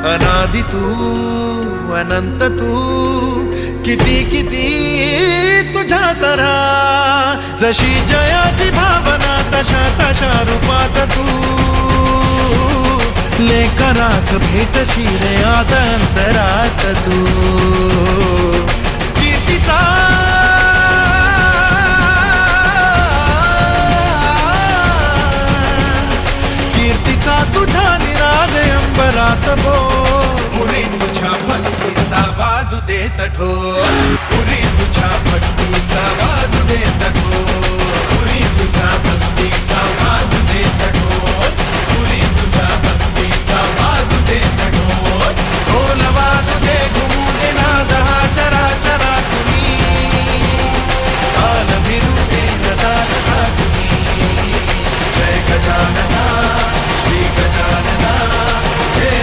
अनादि तू अनंत तू, किती किती तुझ्या तरा, जशी जयाची भावना तशा तशा रूपात तू, लेकरास भेटशी रे आदंतरात तू, कीर्तीचा कीर्तीचा तुझा निराग अंबरात भो, पुरी तुझ्या भक्तीचा बाजू देत ठो, पुरी तुझ्या भक्तीचा